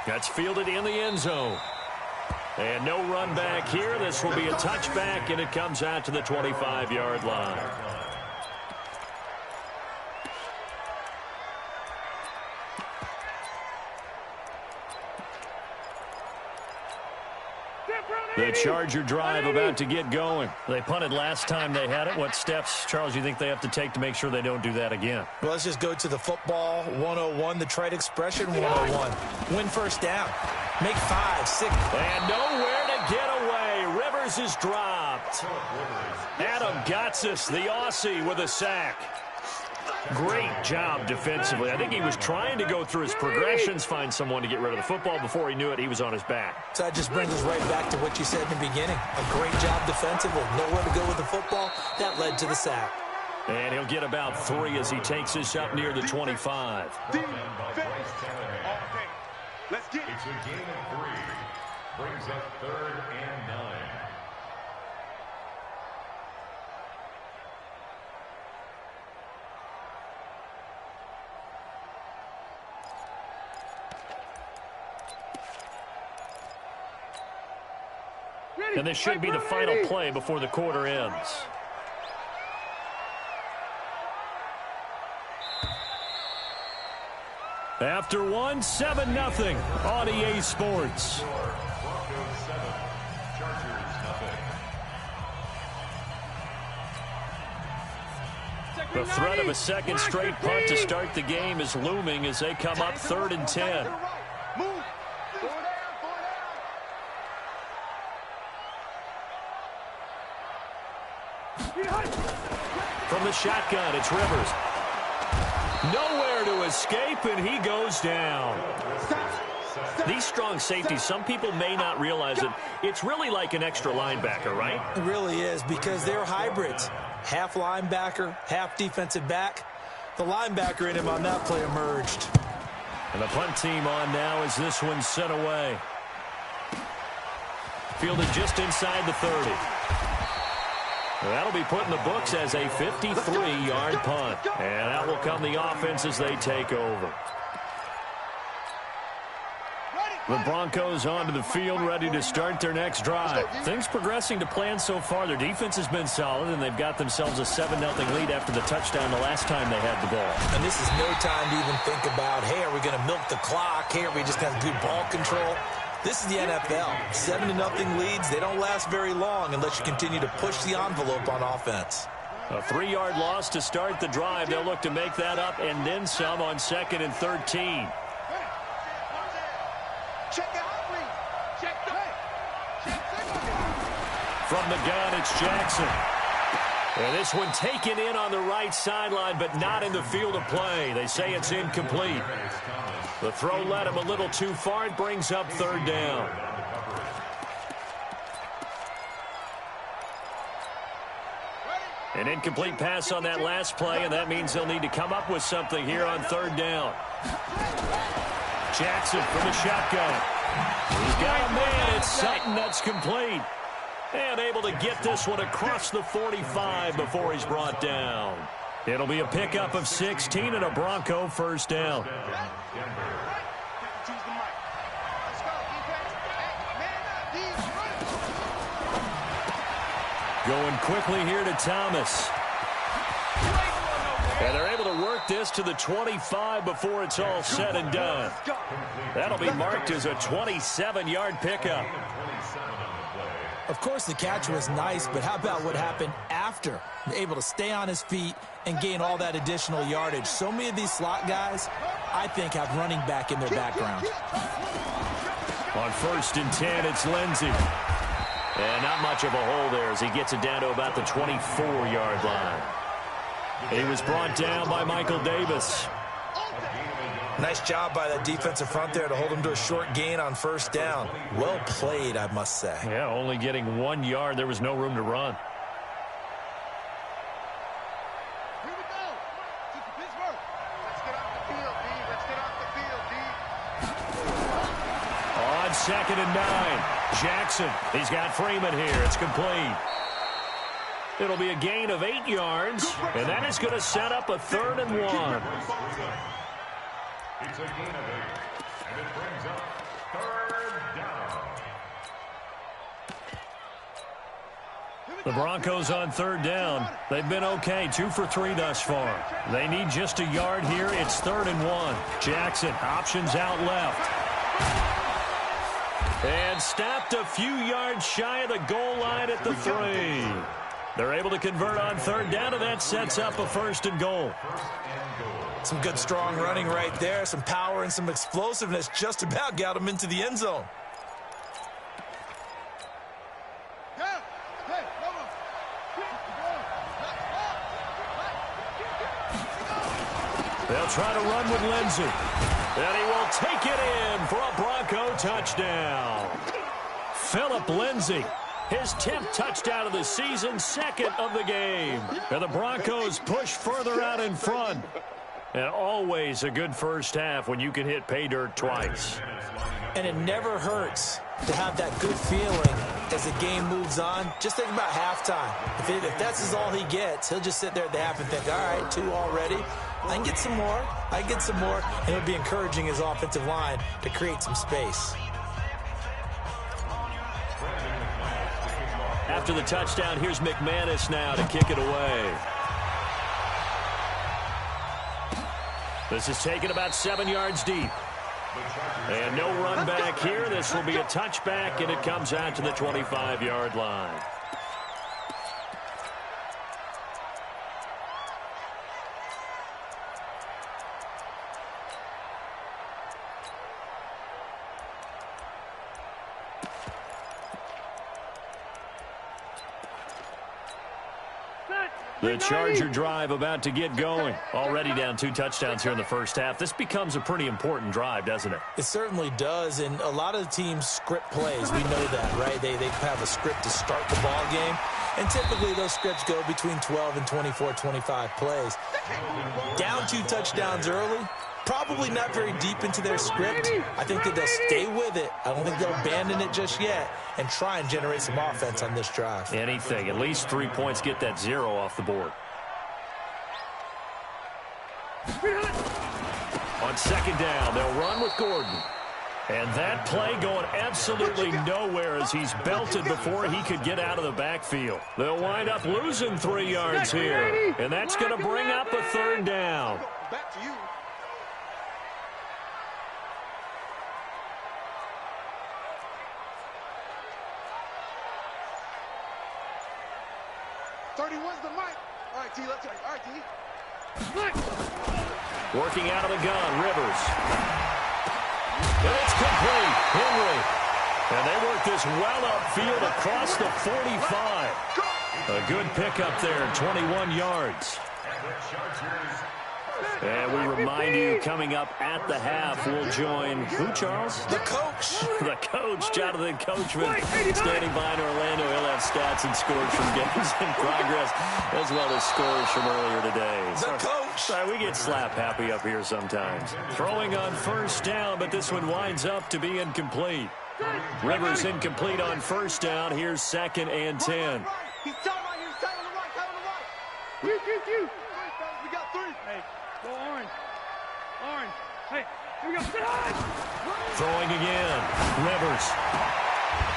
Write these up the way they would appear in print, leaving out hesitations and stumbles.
That's fielded in the end zone. And no run back here. This will be a touchback, and it comes out to the 25-yard line. The Charger drive about to get going. They punted last time they had it. What steps, Charles, you think they have to take to make sure they don't do that again? Well, let's just go to the football 101, the trade expression 101. Win first down. Make 5, 6. And nowhere to get away. Rivers is dropped. Adam Gotsis, the Aussie, with a sack. Great job defensively. I think he was trying to go through his progressions, find someone to get rid of the football. Before he knew it, he was on his back. So that just brings us right back to what you said in the beginning. A great job defensively. Nowhere to go with the football. That led to the sack. And he'll get about 3 as he takes this up near the 25. Okay, let's get it. It's a game of 3. Brings up 3rd and 9. And this should be the final play before the quarter ends. After 1, 7-0 on EA Sports. Broncos 7, Chargers 0. The threat of a second straight punt to start the game is looming as they come up 3rd and 10. From the shotgun, it's Rivers. Nowhere to escape, and he goes down. These strong safeties, some people may not realize it. It's really like an extra linebacker, right? It really is, because they're hybrids. Half linebacker, half defensive back. The linebacker in him on that play emerged. And the punt team on now as this one's sent away. Fielded just inside the 30. That'll be put in the books as a 53-yard punt. And that will come the offense as they take over. The Broncos onto the field, ready to start their next drive. Things progressing to plan so far. Their defense has been solid, and they've got themselves a 7-0 lead after the touchdown the last time they had the ball. And this is no time to even think about, hey, are we going to milk the clock? Hey, are we just going to do ball control? This is the NFL. 7-0 leads, they don't last very long unless you continue to push the envelope on offense. A 3-yard loss to start the drive. They'll look to make that up and then some on 2nd and 13. From the gun, it's Jackson. And this one taken in on the right sideline, but not in the field of play. They say it's incomplete. The throw led him a little too far. It brings up 3rd down. An incomplete pass on that last play, and that means they'll need to come up with something here on 3rd down. Jackson from the shotgun. He's got a man. It's Sutton. That's complete. And able to get this one across the 45 before he's brought down. It'll be a pickup of 16 and a Bronco first down. Going quickly here to Thomas. And they're able to work this to the 25 before it's all said and done. That'll be marked as a 27-yard pickup. Of course, the catch was nice, but how about what happened after? Able to stay on his feet and gain all that additional yardage. So many of these slot guys, I think, have running back in their background. On 1st and 10, it's Lindsey. And not much of a hole there as he gets it down to about the 24-yard line. He was brought down by Michael Davis. Nice job by that defensive front there to hold him to a short gain on 1st down. Well played, I must say. Yeah, only getting 1 yard. There was no room to run. Here we go. Pittsburgh. Let's get off the field, D. Let's get off the field, D. On 2nd and 9, Jackson. He's got Freeman here. It's complete. It'll be a gain of 8 yards, and that is going to set up a 3rd and 1. It's a gain of 8. And it brings up third down. The Broncos on third down. They've been okay, 2 for 3 thus far. They need just a yard here. It's 3rd and 1. Jackson options out left. And stopped a few yards shy of the goal line at the 3. They're able to convert on third down, and that sets up a 1st and goal. Some good, strong running right there. Some power and some explosiveness just about got him into the end zone. They'll try to run with Lindsey. And he will take it in for a Bronco touchdown. Phillip Lindsey, his 10th touchdown of the season, 2nd of the game. And the Broncos push further out in front. And always a good first half when you can hit pay dirt twice. And it never hurts to have that good feeling as the game moves on. Just think about halftime. If that's all he gets, he'll just sit there at the half and think, all right, 2 already. I can get some more. I can get some more. And it'll be encouraging his offensive line to create some space. After the touchdown, here's McManus now to kick it away. This is taken about 7 yards deep. And no run back here. This will be a touchback, and it comes out to the 25-yard line. The Charger drive about to get going. Already down 2 touchdowns here in the first half. This becomes a pretty important drive, doesn't it? It certainly does, and a lot of the teams script plays. We know that, right? They have a script to start the ball game, and typically those scripts go between 12 and 24, 25 plays. Down 2 touchdowns early, probably not very deep into their script. I think that they'll stay with it. I don't think they'll abandon it just yet and try and generate some offense on this drive. Anything. At least 3 points, get that 0 off the board. On second down, they'll run with Gordon. And that play going absolutely nowhere as he's belted before he could get out of the backfield. They'll wind up losing 3 yards here. And that's going to bring up a 3rd down. Back to you. Where's the mic? All right, T, let's go. All right, T. Working out of the gun, Rivers. And it's complete. Henry. And they work this well upfield across the 45. A good pickup there, 21 yards. And we remind you, coming up at the half, we'll join who, Charles? The coach. The coach, Jonathan Coachman, standing by in Orlando. He'll have stats and scores from games in progress, as well as scores from earlier today. The coach. Sorry, we get slap happy up here sometimes. Throwing on first down, but this one winds up to be incomplete. Rivers incomplete on first down. Here's 2nd and 10. He's tight right here. He's tight on the right. Tight on the right. You. We got 3. Hey, go orange. Orange. Hey, here we go. Throwing again. Rivers.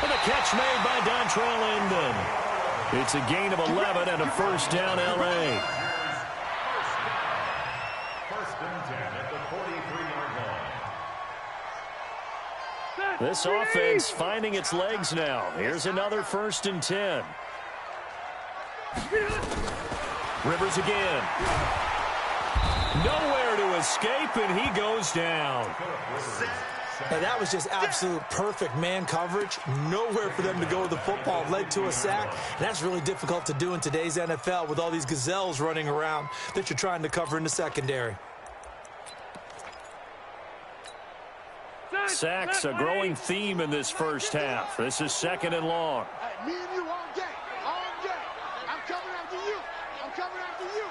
And a catch made by Dontrell Linden. It's a gain of 11 and a first down, L.A. First and 10 at the 43-yard line. This offense finding its legs now. Here's another 1st and 10. Rivers again. Nowhere to escape, and he goes down. And that was just absolute perfect man coverage. Nowhere for them to go with the football. Led to a sack. And that's really difficult to do in today's NFL with all these gazelles running around that you're trying to cover in the secondary. Sacks, a growing theme in this first half. This is 2nd and long. Hey, me and you all day. All day. I'm coming after you. I'm coming after you.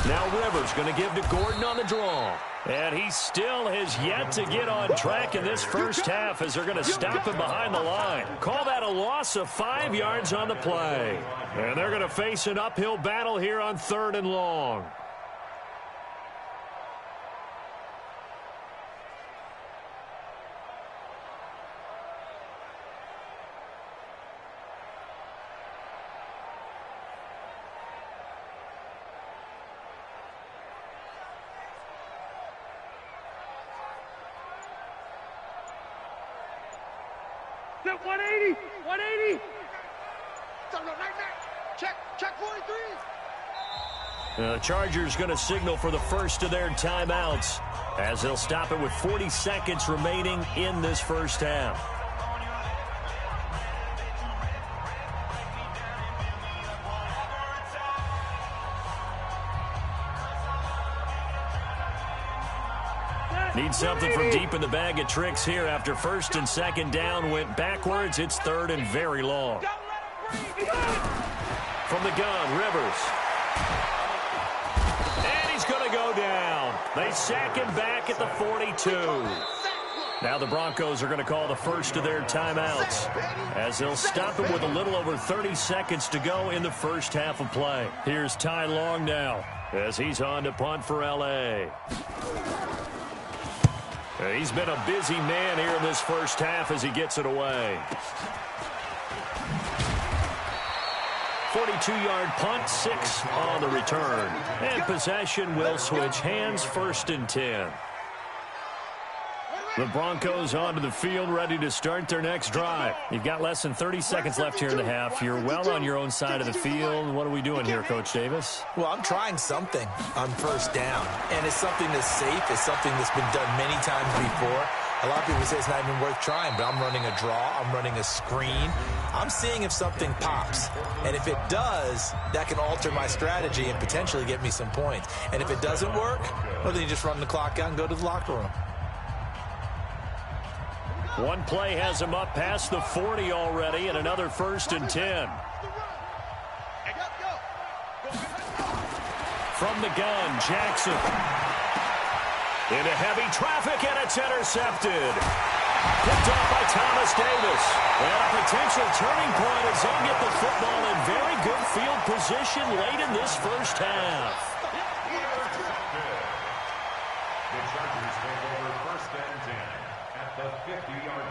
Now Rivers going to give to Gordon on the draw. And he still has yet to get on track in this first half as they're going to stop him behind the line. Call that a loss of 5 yards on the play. And they're going to face an uphill battle here on 3rd and long. Sit 180. 180. Check 43. The Chargers going to signal for the first of their timeouts as they'll stop it with 40 seconds remaining in this first half. Need something from deep in the bag of tricks here after first and second down went backwards. It's third and very long. From the gun, Rivers. And he's going to go down. They sack him back at the 42. Now the Broncos are going to call the first of their timeouts as they'll stop him with a little over 30 seconds to go in the first half of play. Here's Ty Long now as he's on to punt for L.A. He's been a busy man here in this first half as he gets it away. 42-yard punt, 6 on the return. And possession will switch hands, first and 10. The Broncos onto the field, ready to start their next drive. You've got less than 30 seconds left here in the half. You're well on your own side of the field. What are we doing here, Coach Davis? Well, I'm trying something on first down, and it's something that's safe. It's something that's been done many times before. A lot of people say it's not even worth trying, but I'm running a draw. I'm running a screen. I'm seeing if something pops. And if it does, that can alter my strategy and potentially get me some points. And if it doesn't work, well, then you just run the clock out and go to the locker room. One play has him up past the 40 already, and another first and 10. From the gun, Jackson. Into heavy traffic, and it's intercepted. Picked off by Thomas Davis. And a potential turning point as they'll get the football in very good field position late in this first half. The Chargers take over first and 10 at the 50-yard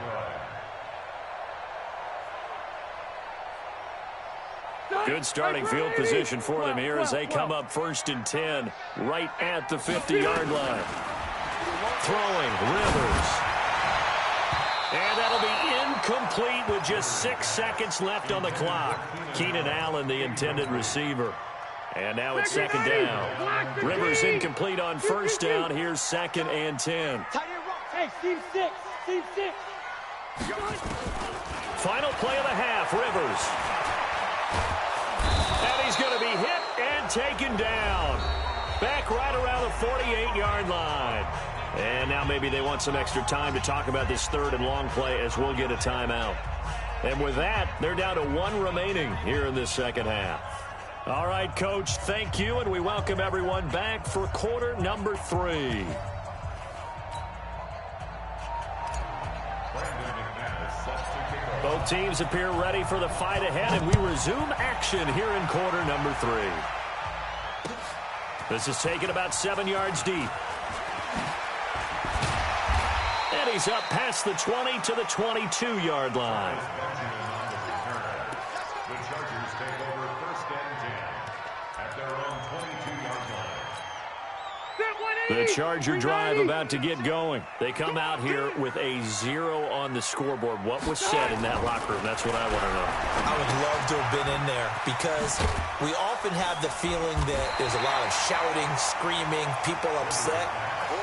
line. Good starting field position for them here as they come up first and 10 right at the 50-yard line. Throwing, Rivers. And that'll be incomplete with just 6 seconds left on the clock. Keenan Allen, the intended receiver. And now it's second down. Rivers incomplete on first down. Here's second and 10. Hey, Steve 6. Steve 6. Final play of the half, Rivers. And he's going to be hit and taken down. Back right around the 48-yard line. And now maybe they want some extra time to talk about this third and long play as we'll get a timeout. And with that, they're down to 1 remaining here in this second half. All right, Coach, thank you, and we welcome everyone back for quarter number 3. Both teams appear ready for the fight ahead, and we resume action here in quarter number 3. This is taken about 7 yards deep. And he's up past the 20 to the 22-yard line. The Chargers take over first and 10 at their own 22-yard line. The Charger drive about to get going. They come out here with a 0 on the scoreboard. What was said in that locker room? That's what I want to know. I would love to have been in there because we often have the feeling that there's a lot of shouting, screaming, people upset.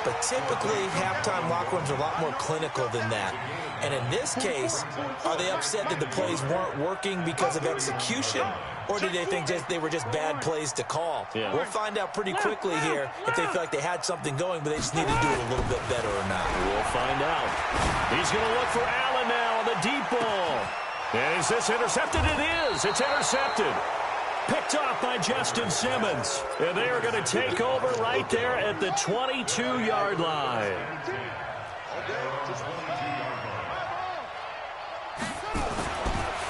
But typically, halftime locker rooms are a lot more clinical than that. And in this case, are they upset that the plays weren't working because of execution? Or do they think they were just bad plays to call? Yeah. We'll find out pretty quickly here if they feel like they had something going, but they just need to do it a little bit better or not. We'll find out. He's going to look for Allen now on the deep ball. And is this intercepted? It is. It's intercepted. Picked off by Justin Simmons. And they are going to take over right there at the 22-yard line.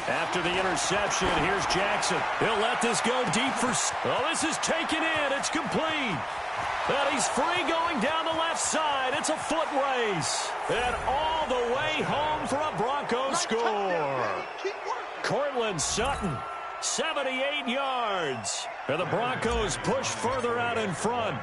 After the interception, here's Jackson. He'll let this go deep for... Oh, this is taken in. It's complete. And he's free going down the left side. It's a foot race. And all the way home for a Broncos score. Cortland Sutton, 78 yards. And the Broncos push further out in front.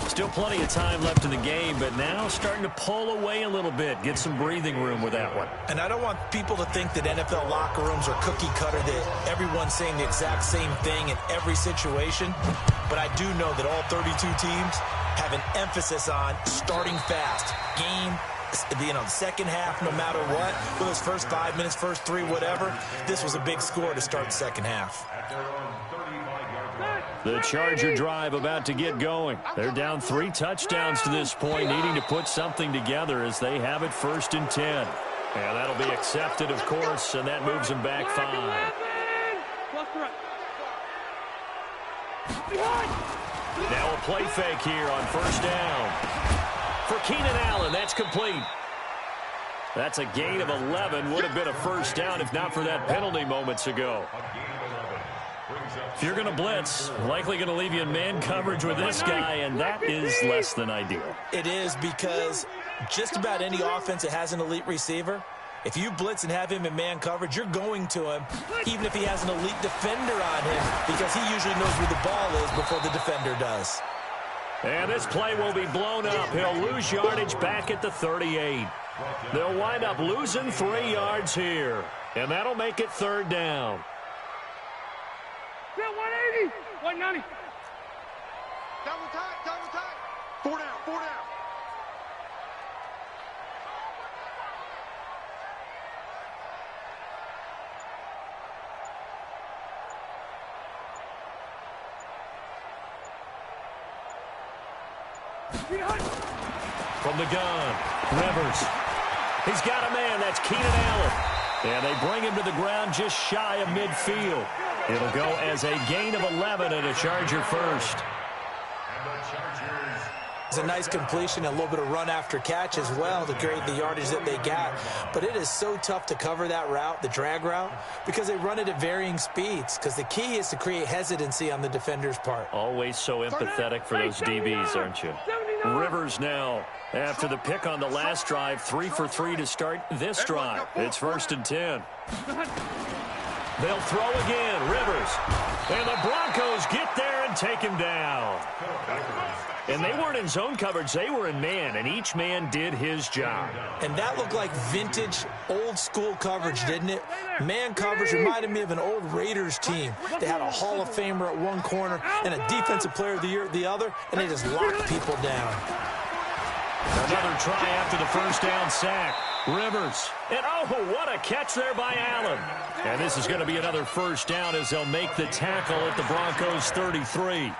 Still plenty of time left in the game, but now starting to pull away a little bit. Get some breathing room with that one. And I don't want people to think that NFL locker rooms are cookie cutter, that everyone's saying the exact same thing in every situation. But I do know that all 32 teams have an emphasis on starting fast. Game, the second half, no matter what, whether it's first 5 minutes, first 3, whatever, this was a big score to start the second half. The Charger drive about to get going. They're down 3 touchdowns to this point, needing to put something together as they have it 1st and 10. And that'll be accepted, of course, and that moves them back 5. Now a play fake here on 1st down. For Keenan Allen, that's complete. That's a gain of 11. Would have been a 1st down if not for that penalty moments ago. If you're going to blitz, likely going to leave you in man coverage with this guy, and that is less than ideal. It is, because just about any offense that has an elite receiver, if you blitz and have him in man coverage, you're going to him, even if he has an elite defender on him, because he usually knows where the ball is before the defender does. And this play will be blown up. He'll lose yardage back at the 38. They'll wind up losing 3 yards here, and that'll make it 3rd down. 180, 190. Double time. 4 down, 4 down. From the gun, Rivers. He's got a man. That's Keenan Allen. And they bring him to the ground just shy of midfield. It'll go as a gain of 11 and a Charger first. It's a nice completion, a little bit of run after catch as well to create the yardage that they got. But it is so tough to cover that route, the drag route, because they run it at varying speeds. Because the key is to create hesitancy on the defender's part. Always so empathetic for those DBs, aren't you? Rivers now, after the pick on the last drive, 3 for 3 to start this drive. It's 1st and 10. They'll throw again, Rivers. And the Broncos get there and take him down. And they weren't in zone coverage, they were in man, and each man did his job. And that looked like vintage, old-school coverage, didn't it? Man coverage reminded me of an old Raiders team. They had a Hall of Famer at one corner and a Defensive Player of the Year at the other, and they just locked people down. Another try after the 1st down sack. Rivers. And oh, what a catch there by Allen. And this is going to be another 1st down as they'll make the tackle at the Broncos 33.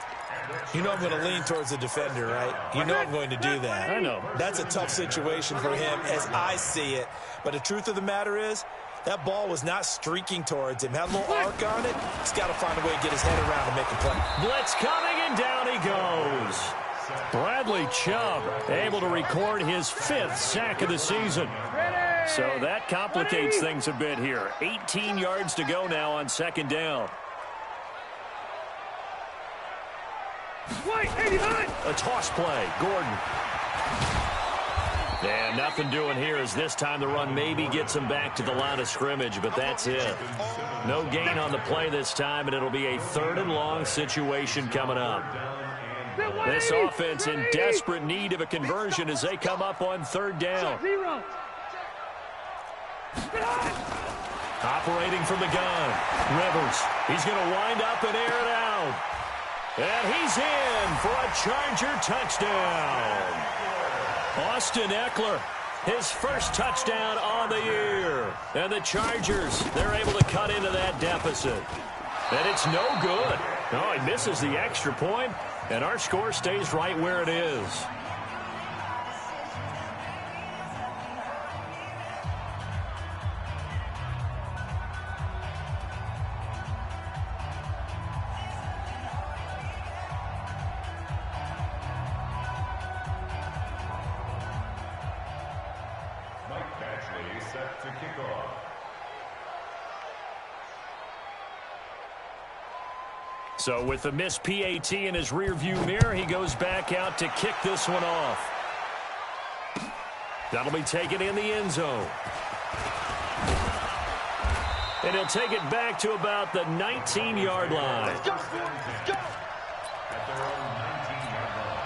You know I'm going to lean towards the defender, right? You know I'm going to do that. I know. That's a tough situation for him as I see it. But the truth of the matter is, that ball was not streaking towards him. Had a little arc on it. He's got to find a way to get his head around and make a play. Blitz coming, and down he goes. Bradley Chubb able to record his 5th sack of the season. So that complicates things a bit here. 18 yards to go now on 2nd down. A toss play, Gordon. And nothing doing here as this time the run maybe gets him back to the line of scrimmage, but that's it. No gain on the play this time, and it'll be a 3rd and long situation coming up. This offense in desperate need of a conversion as they come up on 3rd down. Operating from the gun, Rivers. He's going to wind up and air it out. And he's in for a Charger touchdown. Austin Eckler, his 1st touchdown on the year. And the Chargers, they're able to cut into that deficit. And it's no good. No, he misses the extra point, and our score stays right where it is. Set to kick off. So with the missed PAT in his rearview mirror, he goes back out to kick this one off. That'll be taken in the end zone. And he'll take it back to about the 19-yard line. Let's go. At their own 19-yard line.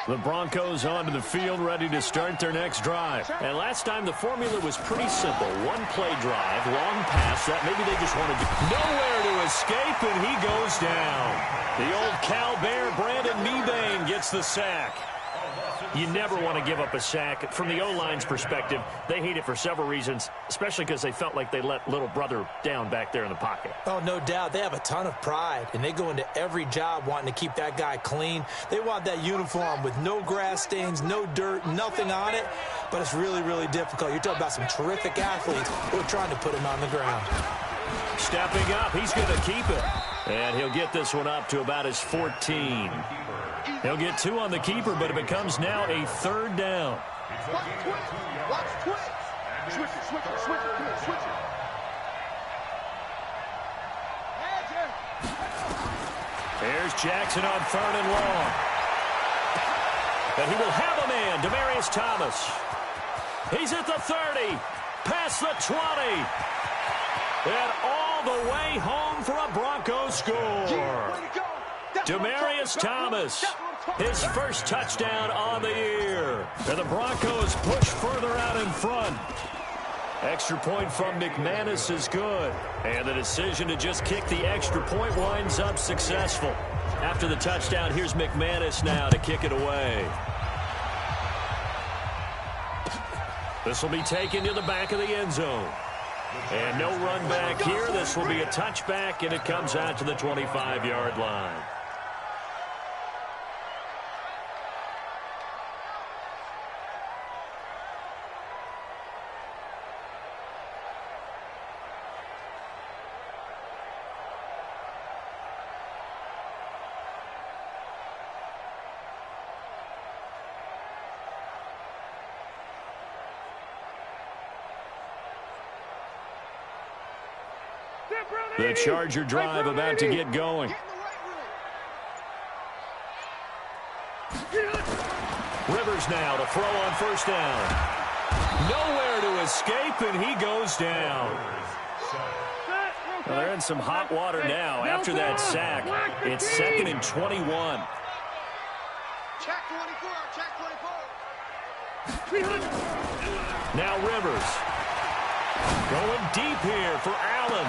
The Broncos onto the field, ready to start their next drive. And last time, the formula was pretty simple. One-play drive, long pass. That maybe they just wanted to... Nowhere to escape, and he goes down. The old Cal Bear, Brandon Mebane, gets the sack. You never want to give up a sack. From the O-line's perspective, they hate it for several reasons, especially because they felt like they let little brother down back there in the pocket. Oh, no doubt. They have a ton of pride, and they go into every job wanting to keep that guy clean. They want that uniform with no grass stains, no dirt, nothing on it, but it's really, really difficult. You're talking about some terrific athletes who are trying to put him on the ground. Stepping up, he's going to keep it, and he'll get this one up to about his 14. He'll get 2 on the keeper, but it becomes now a 3rd down. Watch twitch. Watch twitch. Switch it, switch it, switch it. Come on, switch it. There's Jackson on 3rd and long. And he will have a man, Demaryius Thomas. He's at the 30, past the 20, and all the way home for a Broncos score. Demaryius Thomas, his first touchdown on the year. And the Broncos push further out in front. Extra point from McManus is good. And the decision to just kick the extra point winds up successful. After the touchdown, here's McManus now to kick it away. This will be taken to the back of the end zone. And no run back here. This will be a touchback, and it comes out to the 25-yard line. The Charger drive about to get going. Rivers now to throw on 1st down. Nowhere to escape, and he goes down. Well, they're in some hot water now after that sack. It's 2nd and 21. Check 24, check 24. Now Rivers. Going deep here for Allen.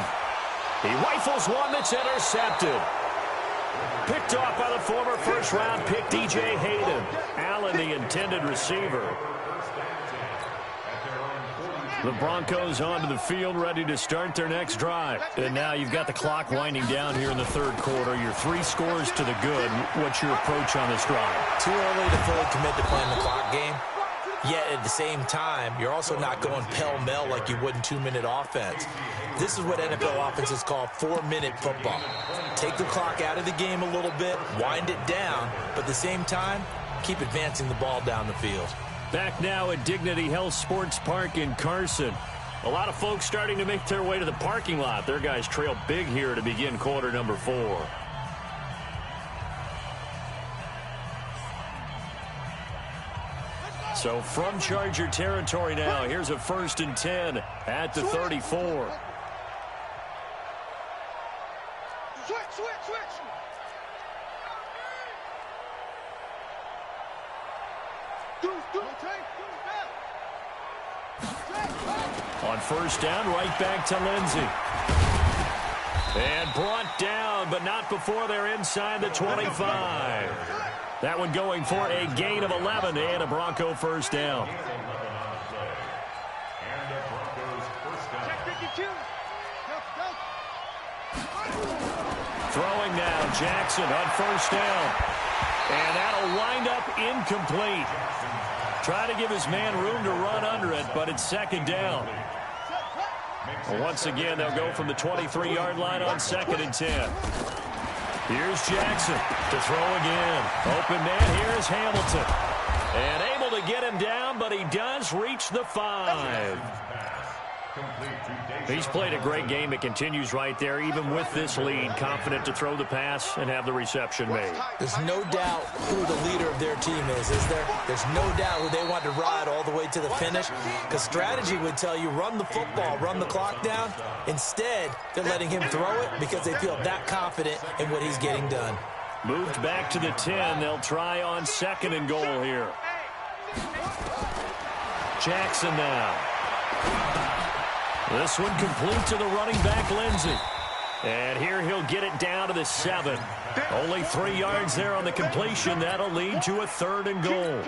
He rifles one that's intercepted. Picked off by the former first-round pick, D.J. Hayden. Allen, the intended receiver. The Broncos onto the field, ready to start their next drive. And now you've got the clock winding down here in the 3rd quarter. You're 3 scores to the good. What's your approach on this drive? Too early to fully commit to playing the clock game. Yet at the same time, you're also not going pell-mell like you would in 2-minute offense. This is what NFL offenses call 4-minute football. Take the clock out of the game a little bit, wind it down, but at the same time, keep advancing the ball down the field. Back now at Dignity Health Sports Park in Carson. A lot of folks starting to make their way to the parking lot. Their guys trail big here to begin quarter number 4. So from Charger territory now, here's a 1st and 10 at the 34. Switch, switch, switch. On 1st down, right back to Lindsey. And brought down, but not before they're inside the 25. That one going for a gain of 11 and a Bronco 1st down. Throwing now, Jackson on 1st down. And that'll wind up incomplete. Try to give his man room to run under it, but it's 2nd down. Well, once again, they'll go from the 23-yard line on 2nd and 10. Here's Jackson to throw again. Open man, here is Hamilton. And able to get him down, but he does reach the 5. He's played a great game. It continues right there, even with this lead. Confident to throw the pass and have the reception made. There's no doubt who the leader of their team is there? There's no doubt who they want to ride all the way to the finish. Because strategy would tell you, run the football, run the clock down. Instead, they're letting him throw it because they feel that confident in what he's getting done. Moved back to the 10. They'll try on 2nd and goal here. Jackson now. This one complete to the running back, Lindsey. And here he'll get it down to the 7. Only 3 yards there on the completion. That'll lead to a 3rd and goal.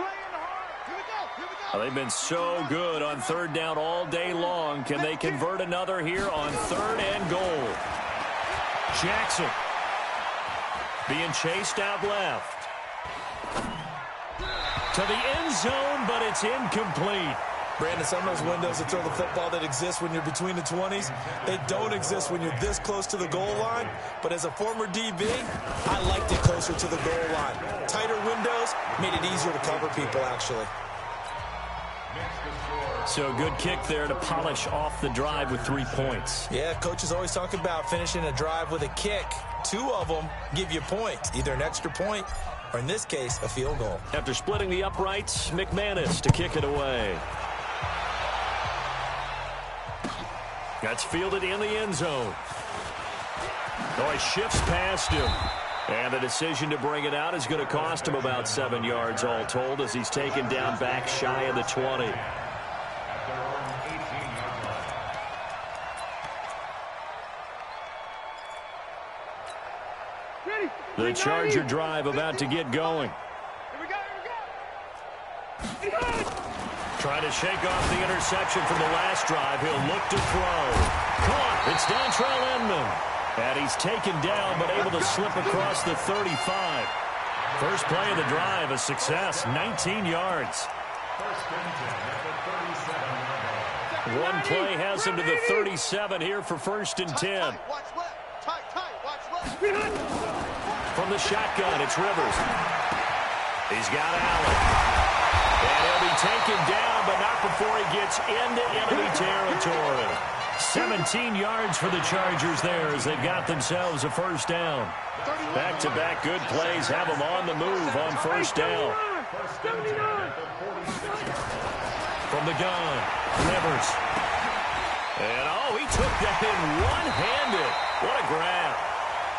They've been so good on 3rd down all day long. Can they convert another here on 3rd and goal? Jackson being chased out left. To the end zone, but it's incomplete. Brandon, some of those windows to throw the football that exist when you're between the 20s, they don't exist when you're this close to the goal line. But as a former DB, I liked it closer to the goal line. Tighter windows made it easier to cover people, actually. So good kick there to polish off the drive with 3 points. Yeah, coaches always talk about finishing a drive with a kick. 2 of them give you points, either an extra point or, in this case, a field goal. After splitting the uprights, McManus to kick it away. That's fielded in the end zone. Oh, he shifts past him. And the decision to bring it out is going to cost him about 7 yards all told as he's taken down back shy of the 20. The Charger drive about to get going. Trying to shake off the interception from the last drive. He'll look to throw. Caught. It's Dontrell Inman. And he's taken down, but able to slip across the 35. First play of the drive, a success. 19 yards. One play has him to the 37 here for 1st and 10. From the shotgun, it's Rivers. He's got Allen. And he'll be taken down, but not before he gets into enemy territory. 17 yards for the Chargers there as they've got themselves a 1st down. Back-to-back good plays have them on the move on 1st down. From the gun, Rivers. And, oh, he took that in one-handed. What a grab.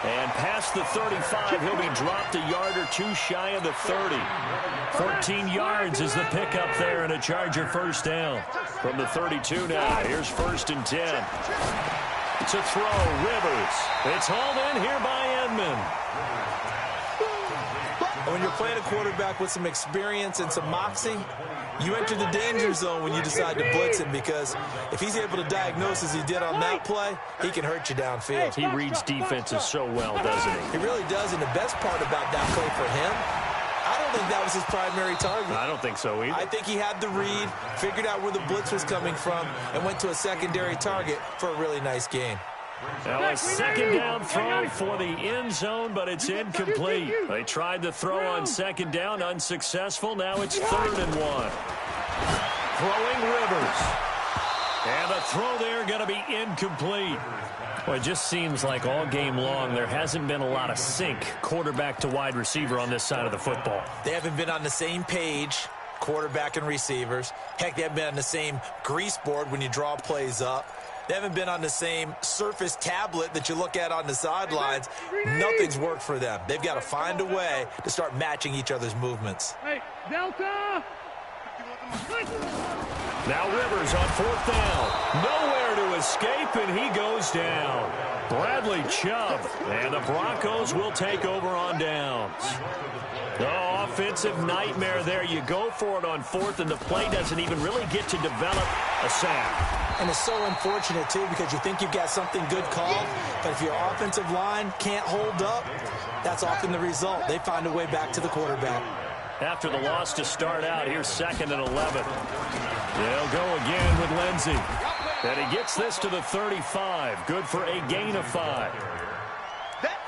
And past the 35, he'll be dropped a yard or 2 shy of the 30. 14 yards is the pickup there and a Charger 1st down. From the 32 now, here's 1st and 10. To throw, Rivers. It's hauled in here by Inman. When you're playing a quarterback with some experience and some moxie, you enter the danger zone when you decide to blitz him, because if he's able to diagnose as he did on that play, he can hurt you downfield. He reads defenses so well, doesn't he? He really does, and the best part about that play for him, I don't think that was his primary target. I don't think so either. I think he had the read, figured out where the blitz was coming from, and went to a secondary target for a really nice gain. Now a 2nd down throw for the end zone, but it's incomplete. They tried to throw on 2nd down, unsuccessful. Now it's 3rd and 1. Throwing Rivers. And the throw there going to be incomplete. Well, it just seems like all game long there hasn't been a lot of sync quarterback to wide receiver on this side of the football. They haven't been on the same page, quarterback and receivers. Heck, they haven't been on the same grease board when you draw plays up. They haven't been on the same Surface tablet that you look at on the sidelines. Nothing's worked for them. They've got to find a way to start matching each other's movements. Hey, Delta! Now Rivers on 4th down. Nowhere to escape, and he goes down. Bradley Chubb, and the Broncos will take over on downs. Oh, offensive nightmare there. You go for it on 4th, and the play doesn't even really get to develop a sack. And it's so unfortunate, too, because you think you've got something good called, but if your offensive line can't hold up, that's often the result. They find a way back to the quarterback. After the loss to start out, here's 2nd and 11. They'll go again with Lindsey. And he gets this to the 35. Good for a gain of 5.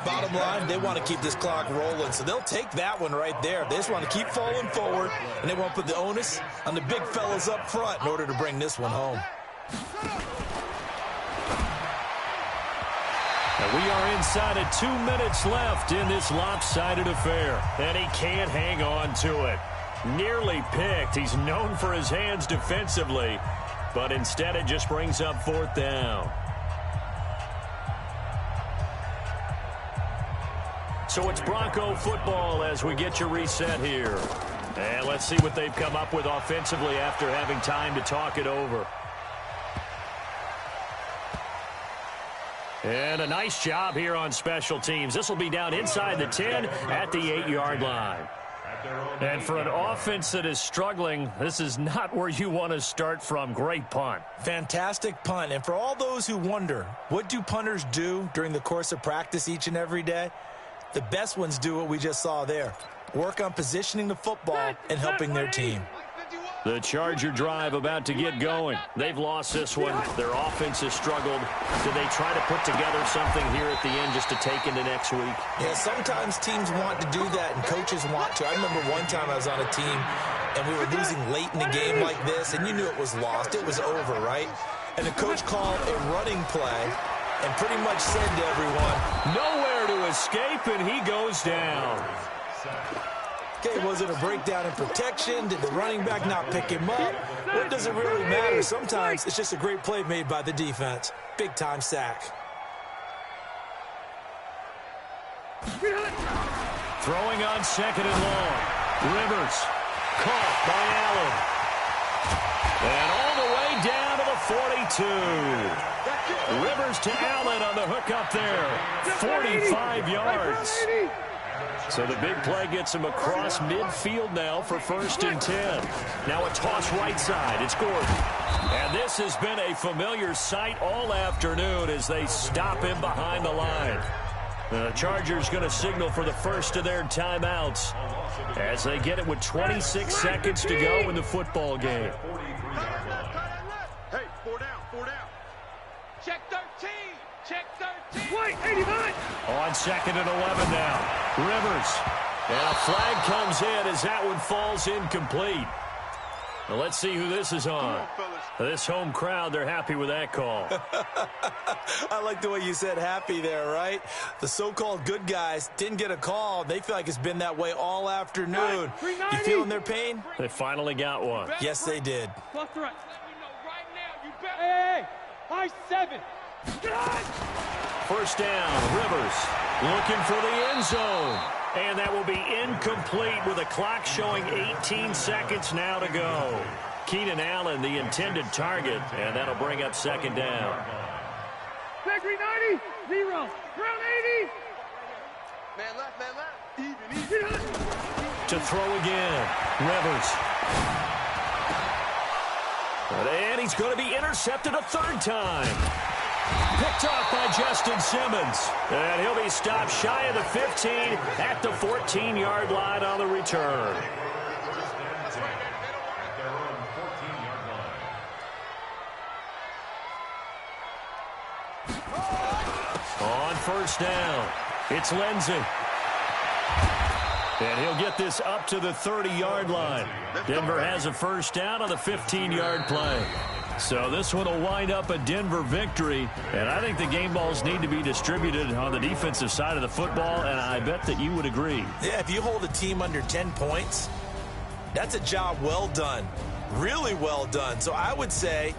Bottom line, they want to keep this clock rolling, so they'll take that one right there. They just want to keep falling forward, and they want to put the onus on the big fellas up front in order to bring this one home. And we are inside of 2 minutes left in this lopsided affair. And he can't hang on to it. Nearly picked. He's known for his hands defensively, but instead it just brings up 4th down. So it's Bronco football as we get you reset here. And let's see what they've come up with offensively after having time to talk it over. And a nice job here on special teams. This will be down inside the 10 at the 8-yard line. And for an offense that is struggling, this is not where you want to start from. Great punt. Fantastic punt. And for all those who wonder, what do punters do during the course of practice each and every day? The best ones do what we just saw there. Work on positioning the football and helping their team. The Charger drive about to get going. They've lost this one. Their offense has struggled. Do they try to put together something here at the end just to take into next week? Yeah, sometimes teams want to do that and coaches want to. I remember one time I was on a team and we were losing late in the game like this, and you knew it was lost. It was over, right? And the coach called a running play and pretty much said to everyone, nowhere to escape, and he goes down. Okay, was it a breakdown in protection? Did the running back not pick him up? What does it really matter? Sometimes it's just a great play made by the defense. Big-time sack. Throwing on second and long. Rivers caught by Allen. And all the way down to the 42. Rivers to Allen on the hook up there. 45 yards. So the big play gets him across midfield now for 1st and 10. Now a toss right side. It's Gordon. And this has been a familiar sight all afternoon as they stop him behind the line. The Chargers going to signal for the first of their timeouts as they get it with 26 seconds to go in the football game. Hey, 4 down, 4 down. Check 13. Check 13. Wait, 89. On 2nd and 11 now. Rivers. And a flag comes in as that one falls incomplete. Now let's see who this is on. This home crowd, they're happy with that call. I like the way you said happy there, right? The so-called good guys didn't get a call. They feel like it's been that way all afternoon. You feeling their pain? They finally got one. Yes, they did. Plus the right. Hey, high 7. First down, Rivers looking for the end zone. And that will be incomplete with a clock showing 18 seconds now to go. Keenan Allen, the intended target, and that'll bring up 2nd down. Bakery 90, 0. Ground 80. Man left, even. To throw again, Rivers. And he's going to be intercepted a 3rd time. Picked off by Justin Simmons. And he'll be stopped shy of the 15 at the 14-yard line on the return. On 1st down, it's Lindsey. And he'll get this up to the 30-yard line. Denver has a 1st down on the 15-yard play. So this one will wind up a Denver victory. And I think the game balls need to be distributed on the defensive side of the football, and I bet that you would agree. Yeah, if you hold a team under 10 points, that's a job well done. Really well done. So I would say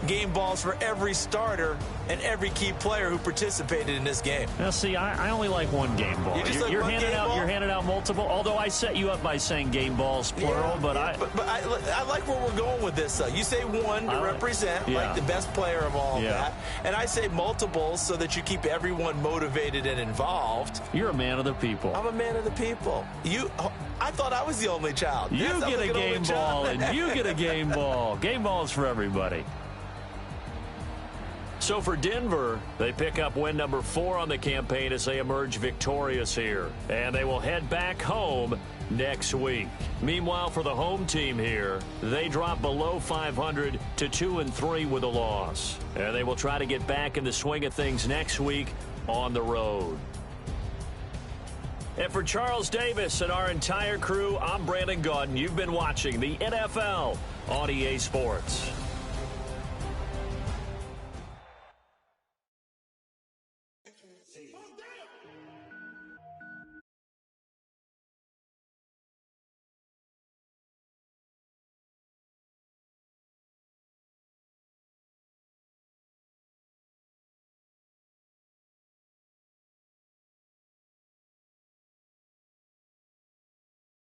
game balls for every starter and every key player who participated in this game. Now, see, I only like one game ball. You're handing out multiple, although I set you up by saying game balls, plural, but I like where we're going with this. You say one to represent, like the best player of all of that, and I say multiples so that you keep everyone motivated and involved. You're a man of the people. I'm a man of the people. I thought I was the only child. You get a game ball, and you get a game ball. Game balls for everybody. So for Denver, they pick up win number 4 on the campaign as they emerge victorious here. And they will head back home next week. Meanwhile, for the home team here, they drop below 500 to 2-3 with a loss. And they will try to get back in the swing of things next week on the road. And for Charles Davis and our entire crew, I'm Brandon Gaudin. You've been watching the NFL on EA Sports.